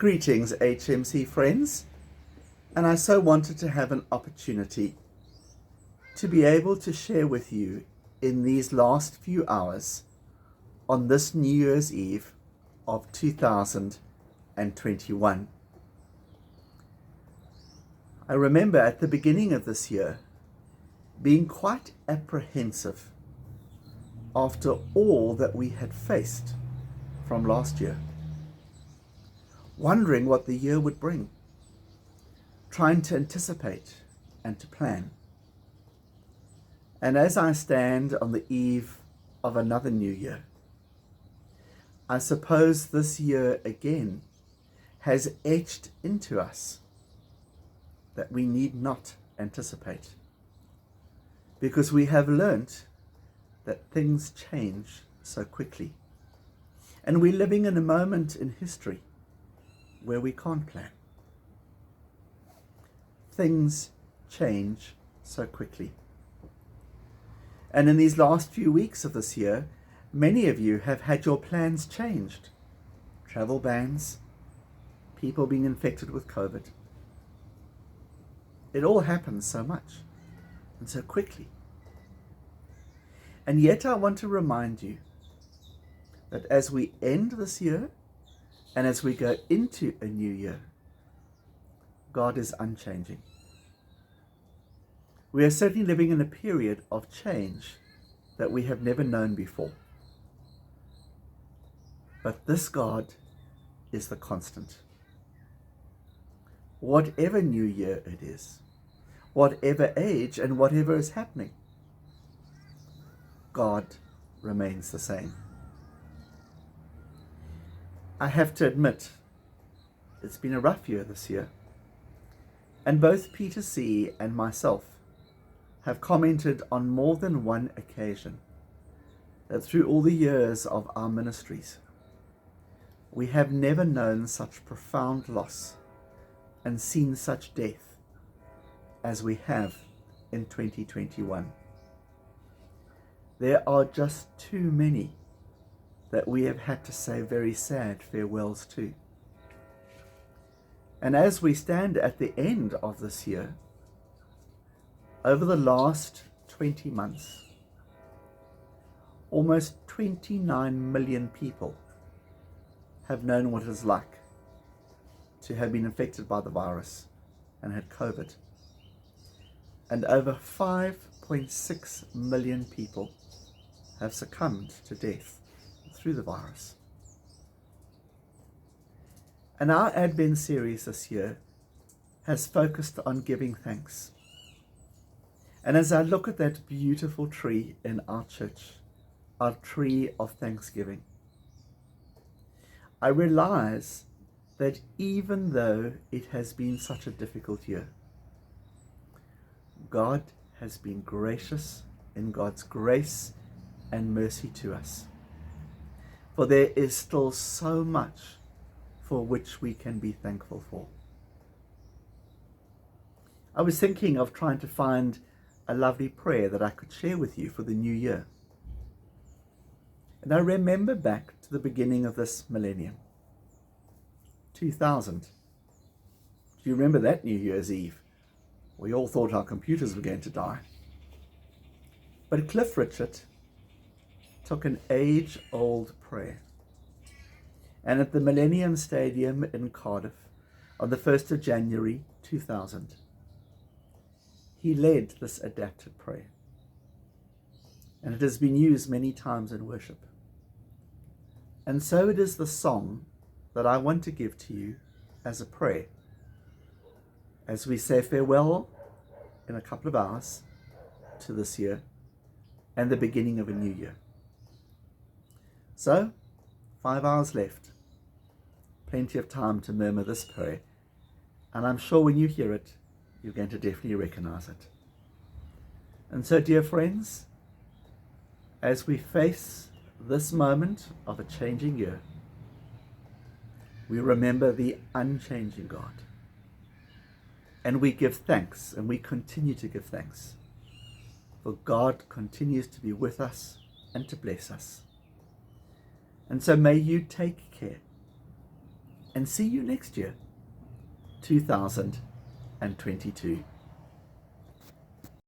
Greetings, HMC friends, and I so wanted to have an opportunity to be able to share with you in these last few hours on this New Year's Eve of 2021. I remember at the beginning of this year being quite apprehensive after all that we had faced from last year, wondering what the year would bring, trying to anticipate and to plan. And as I stand on the eve of another new year, I suppose this year again has etched into us that we need not anticipate, because we have learnt that things change so quickly. And we're living in a moment in history where we can't plan. Things change so quickly. And in these last few weeks of this year, many of you have had your plans changed. Travel bans, people being infected with COVID. It all happens so much and so quickly. And yet I want to remind you that as we end this year and as we go into a new year, God is unchanging. We are certainly living in a period of change that we have never known before. But this God is the constant. Whatever new year it is, whatever age and whatever is happening, God remains the same. I have to admit, it's been a rough year this year, and both Peter C. and myself have commented on more than one occasion that through all the years of our ministries, we have never known such profound loss and seen such death as we have in 2021. There are just too many that we have had to say very sad farewells to. And as we stand at the end of this year, over the last 20 months, almost 29 million people have known what it is like to have been infected by the virus and had COVID. And over 5.6 million people have succumbed to death through the virus. And our Advent series this year has focused on giving thanks. And as I look at that beautiful tree in our church, our tree of thanksgiving, I realize that even though it has been such a difficult year, God has been gracious in God's grace and mercy to us. For there is still so much for which we can be thankful for. I was thinking of trying to find a lovely prayer that I could share with you for the new year. And I remember back to the beginning of this millennium, 2000. Do you remember that New Year's Eve? We all thought our computers were going to die. But Cliff Richard took an age-old prayer, and at the Millennium Stadium in Cardiff on the 1st of January 2000, he led this adapted prayer, and it has been used many times in worship. And so it is the song that I want to give to you as a prayer as we say farewell in a couple of hours to this year and the beginning of a new year. So, 5 hours left, plenty of time to murmur this prayer, and I'm sure when you hear it, you're going to definitely recognize it. And so, dear friends, as we face this moment of a changing year, we remember the unchanging God, and we give thanks, and we continue to give thanks, for God continues to be with us and to bless us. And so may you take care and see you next year, 2022.